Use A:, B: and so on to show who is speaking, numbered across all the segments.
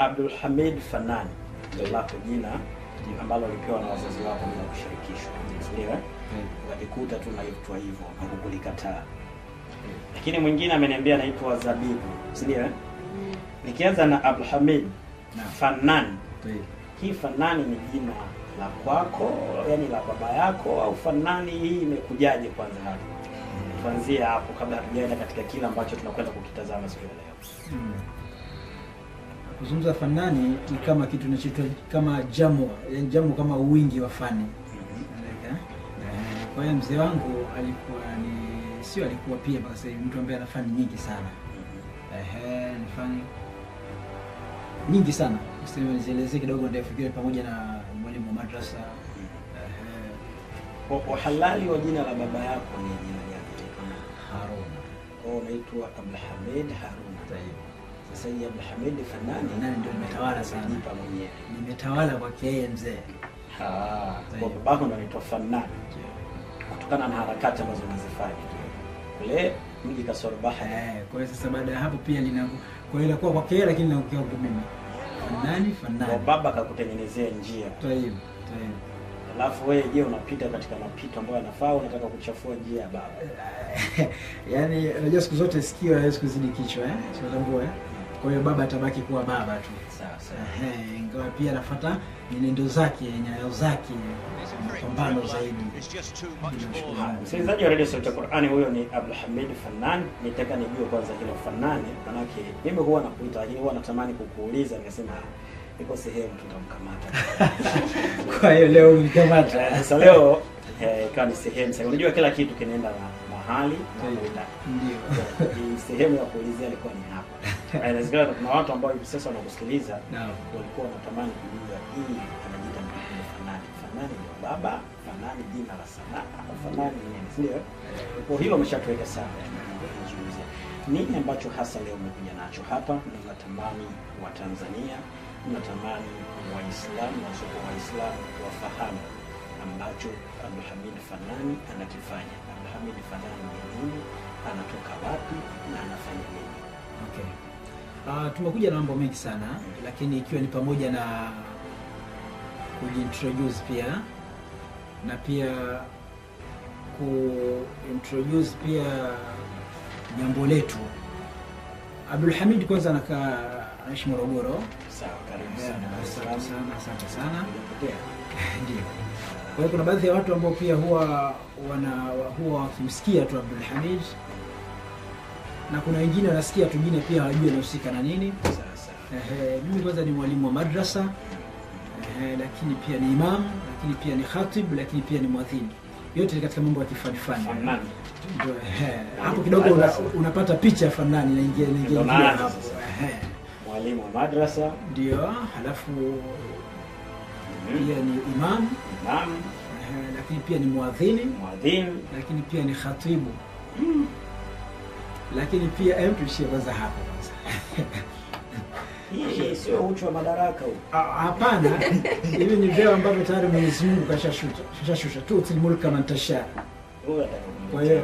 A: Abdul Hamid Fanani ndio lako jina ambalo lipewa na wazazi wako bila kushirikishwa. Ndio. Wajikuta tu naitwa hivyo na kukulikataa. Lakini mwingine ameniambia anaitwa Zabibu. Ndio. Nikianza na Abdul Hamid Fanani. Hii Fanani ni jina la kwako, yani la baba yako, au Fanani hii imekujaje kwanza hapo? Tuanzie hapo kabla hatujaenda katika kile ambacho tunakwenda kukitazama siku ya leo.
B: Kuzungumza Fanani ni kama kitu kinachoitwa kama jamu, yani jamu kama wingi wa fani. Kwa hiyo mzee wangu alikuwa alikuwa pia mpaka sasa mtu ambaye ana fani nyingi sana. Ni fani nyingi sana. Useme nielezee kidogo ndio fikiri pamoja na mwalimu wa madrasa.
A: Kwa halali wa jina la baba yako ni jina gani?
B: Harun.
A: Unaitwa Abdul Hamid Harun. Sasa hii Abdul Hamid Fanani
B: nani ndio nimetawala sana
A: nipa mwenyewe.
B: Nimetawala kwa yeye mzee.
A: Kwa babako ndo anaitwa Fanani. Kutokana na harakati ambazo unazifanya. Kule mji Kasoro Bahari.
B: Kwa hiyo sasa baada ya hapo pia kwa hiyo inakuwa kwa yeye lakini na kwa mimi. Fanani.
A: Kwa baba akakutengenezea njia.
B: Tayeb.
A: Alafu wewe je, unapita katika mapito ambayo yanafaa, unataka kuchafua njia ya baba?
B: Yaani unajua siku zote sikio haiwezi kuzidi kichwa unatambua Kwa hiyo baba atabaki kuwa baba tu.
A: Sawa.
B: Ingawa pia anafuata nyenendo zake, nyayo zake, mapambano zaidi.
A: Msikilizaji wa Radio Sauti ya Qur'ani, huyo ni Abdul Hamid Fanani. Nitaka nijue kwanza hilo Fanani, manake mimi huwa nakuita, lakini huwa natamani kukuuliza, nikasema iko sehemu tutamkamata.
B: Kwa hiyo leo unikamata.
A: Sasa leo kama ni sehemu sasa, unajua kila kitu kinaenda na mahali na muda.
B: Ndio.
A: Ni sehemu ya kuulizia ilikuwa ni hapa. Inawezekana kuna watu ambao hivi sasa wanakusikiliza walikuwa wanatamani kujua hii anajiita mtu Fanani. Fanani ni baba, Fanani jina la sanaa, Fanani ni nini? Ndio. Kwa hilo umeshatuweka sawa. Tunazungumzia nini ambacho hasa leo umekuja nacho hapa? Tunatamani wa Tanzania, tunatamani Waislamu na sio Waislamu wafahamu ambacho Abdul Hamid Fanani anakifanya. Abdul Hamid Fanani ni nini? Anatoka wapi na anafanya nini?
B: Okay. Tumekuja na mambo mengi sana, lakini ikiwa ni pamoja na kuintroduce pia na pia kuintroduce pia jambo letu. Abdul Hamid kwanza anaishi Morogoro.
A: Sawa, karibu sana.
B: Asante sana. Ndio. Kwa hiyo kuna baadhi ya watu ambao pia huwa wakimsikia tu Abdul Hamid, na kuna wengine wanasikia tu jina pia hawajui anahusika na nini. Mimi kwanza ni mwalimu wa madrasa, lakini pia ni imam, lakini pia ni khatib, lakini pia ni muadhin. Yote katika mambo ya kifani. Ndio hapo kidogo unapata picha ya Fanani na ingia hapo.
A: Mwalimu wa madrasa
B: ndio, halafu pia ni imam, lakini pia ni muadhin, lakini pia ni khatibu. Lakini pia tuishie kwanza hapo kwanza.
A: Hii sio uchu wa madaraka huo.
B: Hapana. Hivi ni vyeo ambavyo tayari Mwenyezi Mungu kashashusha tu mulka man tasha. Kwa hiyo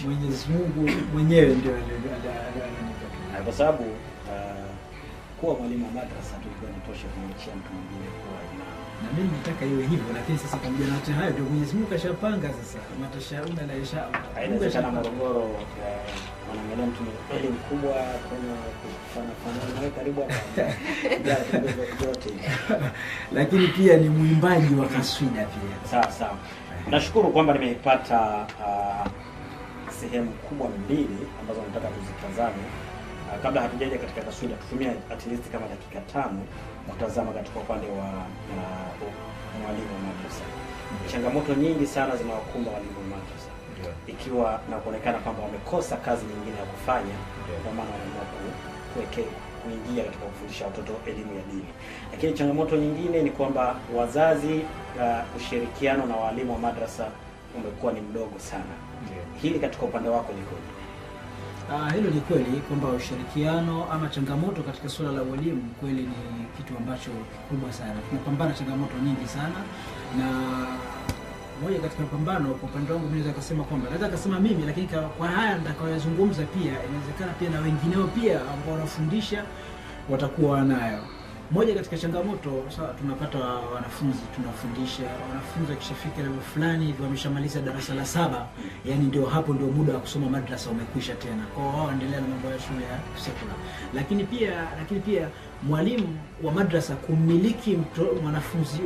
B: Mwenyezi Mungu mwenyewe ndio
A: alinipa. Kwa sababu kuwa mwalimu wa madrasa tulikuwa inatosha kumwachia mtu mwingine kuwa imam.
B: Na mimi nataka iwe hivyo, lakini sasa pamoja na yote hayo ndio Mwenyezi Mungu kashapanga sasa. Matashauna na insha Allah.
A: Haina Morogoro wanaangalia mtu mwenye mkubwa kuna kufanya naye karibu hapa. Yote.
B: Lakini pia ni mwimbaji wa kaswida pia.
A: Sawa. Nashukuru kwamba nimepata sehemu kubwa mbili ambazo nataka tuzitazame. Kabla hatujaja katika kaswida, tutumia at least kama dakika 5 kutazama katika upande wa mwalimu wa madrasa. Changamoto nyingi sana zinawakumba walimu wa madrasa. Ikiwa na kuonekana kwamba wamekosa kazi nyingine ya kufanya, kwa maana wanaamua kuingia katika kufundisha watoto elimu ya dini. Lakini changamoto nyingine ni kwamba wazazi, ushirikiano na walimu wa madrasa umekuwa ni mdogo sana. Hili katika upande wako likoje?
B: Hilo ni kweli kwamba ushirikiano ama changamoto katika suala la walimu kweli ni kitu ambacho kikubwa sana. Tunapambana changamoto nyingi sana, na moja katika mapambano kwa upande wangu naweza kusema kwamba naweza kusema mimi, lakini kwa haya nitakayozungumza pia inawezekana pia na wengineo pia ambao wanafundisha watakuwa nayo. Moja katika changamoto sasa tunapata wanafunzi, tunafundisha wanafunzi wakishafika level fulani hivi wameshamaliza darasa la 7, yani ndio hapo ndio muda wa kusoma madrasa umekwisha tena. Kwa hiyo wao endelea na mambo ya shule ya sekula. Lakini pia mwalimu wa madrasa kumiliki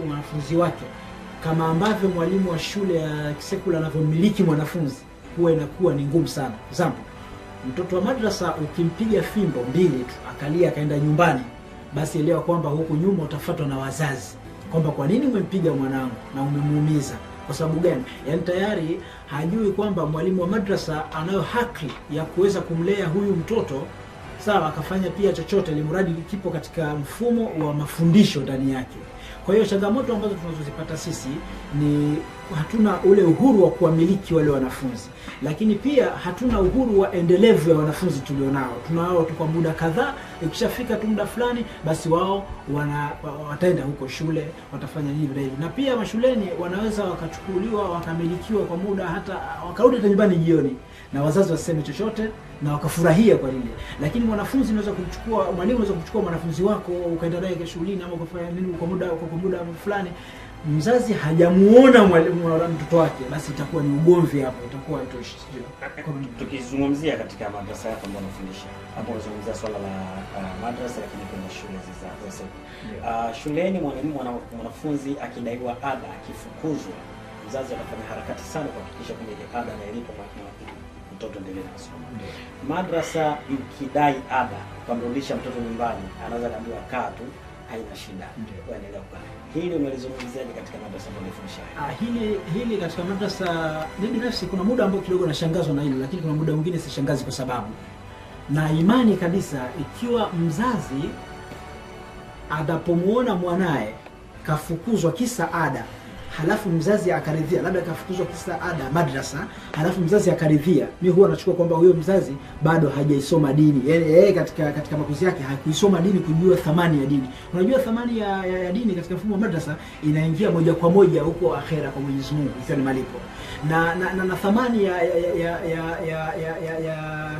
B: mwanafunzi wake kama ambavyo mwalimu wa shule ya sekula anavyomiliki mwanafunzi, huwa inakuwa ni ngumu sana. Kwa sababu mtoto wa madrasa ukimpiga fimbo 2 tu akalia akaenda nyumbani, basi elewa kwamba huku nyuma utafuatwa na wazazi kwamba kwa nini umempiga mwanangu na umemuumiza, kwa sababu gani? Yaani tayari hajui kwamba mwalimu wa madrasa anayo haki ya kuweza kumlea huyu mtoto sawa, akafanya pia chochote limradi kipo katika mfumo wa mafundisho ndani yake. Kwa hiyo changamoto ambazo tunazozipata sisi ni hatuna ule uhuru wa kuwamiliki wale wanafunzi, lakini pia hatuna uhuru wa endelevu ya wanafunzi tulionao. Tunao tu kwa muda kadhaa, ikishafika tu muda fulani basi wao wataenda huko shule, watafanya hivi na hivi. Na pia mashuleni wanaweza wakachukuliwa wakamilikiwa kwa muda, hata wakarudi nyumbani jioni na wazazi waseme chochote na wakafurahia kwa lile. Lakini mwalimu anaweza kuchukua mwanafunzi wako ukaenda naye shuleni ama ukafanya nini kwa muda fulani, mzazi hajamuona mwalimu wa mtoto wake, basi itakuwa ni ugomvi hapo, itakuwa itoshi.
A: Tukizungumzia katika madrasa yako ambayo unafundisha hapo, unazungumzia swala la madrasa, lakini kwenye shule za sekondari. Shuleni mwanafunzi akidaiwa ada, akifukuzwa, mzazi anafanya harakati sana kuhakikisha kwamba ile ada inailipa mtoto endelee na masomo. Madrasa mkidai ada, kumrudisha mtoto nyumbani, anaweza kuambiwa kaa tu, haina shida, waendelea kukaa. Hili umelizungumziaje katika madrasa ambayo unafundisha?
B: Hili katika madrasa, mimi binafsi kuna muda ambao kidogo nashangazwa na hilo, lakini kuna muda mwingine sishangazi, kwa sababu na imani kabisa ikiwa mzazi adapomuona mwanae kafukuzwa kisa ada, halafu mzazi akaridhia, labda kafukuzwa kisa ada madrasa, halafu mzazi akaridhia, mimi huwa nachukua kwamba huyo mzazi bado hajaisoma dini. Yaani yeye katika makuzi yake hakuisoma dini, kujua thamani ya dini. Unajua thamani ya dini katika mfumo wa madrasa inaingia moja kwa moja huko akhera kwa Mwenyezi Mungu, ikiwa ni malipo. Na thamani ya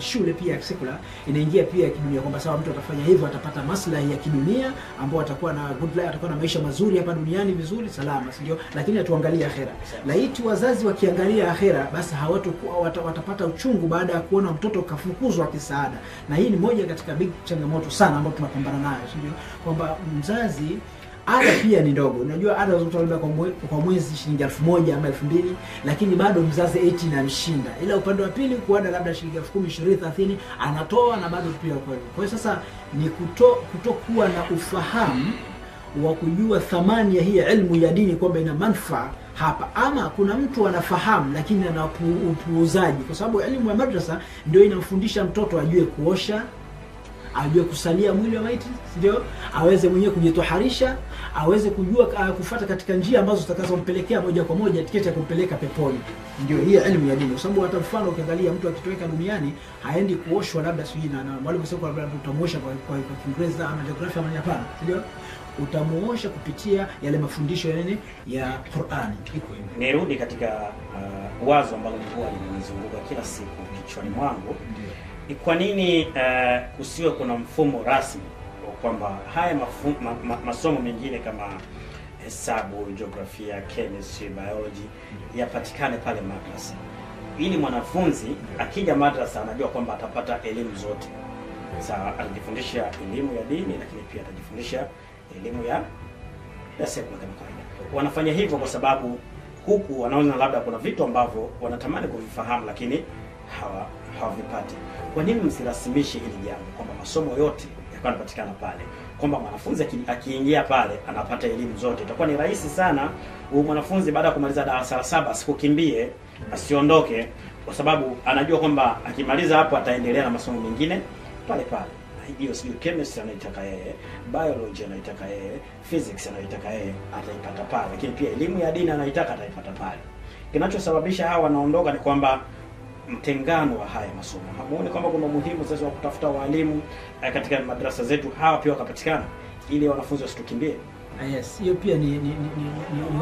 B: shule pia sekula inaingia pia kidunia, kwamba sawa mtu atafanya hivyo atapata maslahi ya kidunia, ambao atakuwa na good life, atakuwa na maisha mazuri hapa duniani vizuri salama, sio? Lakini atuangalia akhera. Laiti wazazi wakiangalia akhera, basi watapata uchungu baada ya kuona mtoto kafukuzwa kisaada. Na hii ni moja katika big changamoto sana ambayo tunapambana nayo, sio? Kwamba mzazi ada pia ni ndogo. Unajua ada unazotolea kwa mwezi shilingi 1000 ama 2000, lakini bado mzazi 80 inamshinda. Ila upande wa pili kwa ada labda shilingi 10,000, 20, 30 anatoa na bado pia kwa hiyo. Kwa hiyo sasa ni kutokuwa na ufahamu wa kujua thamani ya hii elimu ya dini kwamba ina manufaa hapa, ama kuna mtu anafahamu lakini ana upuuzaji, kwa sababu elimu ya madrasa ndio inamfundisha mtoto ajue kuosha, ajue kusalia mwili wa maiti, ndio aweze mwenyewe kujitoharisha, aweze kujua kufuata katika njia ambazo zitakazompelekea moja kwa moja tiketi ya kumpeleka peponi. Ndio hii elimu ya dini, kwa sababu hata mfano ukiangalia mtu akitoweka duniani haendi kuoshwa labda sijui na mwalimu sio labda utamuosha kwa Kiingereza ama jiografia ama hapana, ndio utamuosha kupitia yale mafundisho ya Qur'ani.
A: Nirudi katika wazo ambalo huwa linanizunguka kila siku kichwani mwangu. Ni kwa nini kusiwe kuna mfumo rasmi kwamba haya masomo mengine kama hesabu, jiografia, chemistry, biology yapatikane pale madrasa, ili mwanafunzi akija madrasa anajua kwamba atapata elimu zote. Sawa, atajifundisha elimu ya dini, lakini pia atajifundisha elimu ya sekula kama kawaida. Wanafanya hivyo kwa sababu huku wanaona labda kuna vitu ambavyo wanatamani kuvifahamu lakini hawavipati. Kwa nini msirasimishe hili jambo kwamba masomo yote yanapatikana pale, kwamba mwanafunzi akiingia pale anapata elimu zote? Itakuwa ni rahisi sana huyu mwanafunzi baada ya kumaliza darasa la 7 asikukimbie, asiondoke, kwa sababu anajua kwamba akimaliza hapo ataendelea na masomo mengine pale pale. Hiyo sio chemistry anaitaka yeye, biology anaitaka yeye, physics anaitaka yeye, ataipata pale, lakini pia elimu ya dini anaitaka ataipata pale. Kinachosababisha hawa wanaondoka ni kwamba mtengano wa haya masomo. Hamuoni kwamba kuna umuhimu sasa wa kutafuta walimu katika madrasa zetu hawa pia wakapatikana, ili wanafunzi wasitukimbie?
B: Yes, hiyo pia ni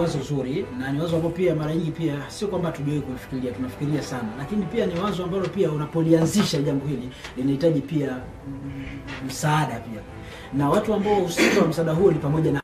B: wazo zuri, na ni wazo ambalo pia mara nyingi pia sio kwamba hatujawahi kufikiria, tunafikiria sana, lakini pia ni wazo ambalo pia unapolianzisha jambo hili linahitaji pia msaada pia, na watu ambao husika wa msaada huo ni pamoja na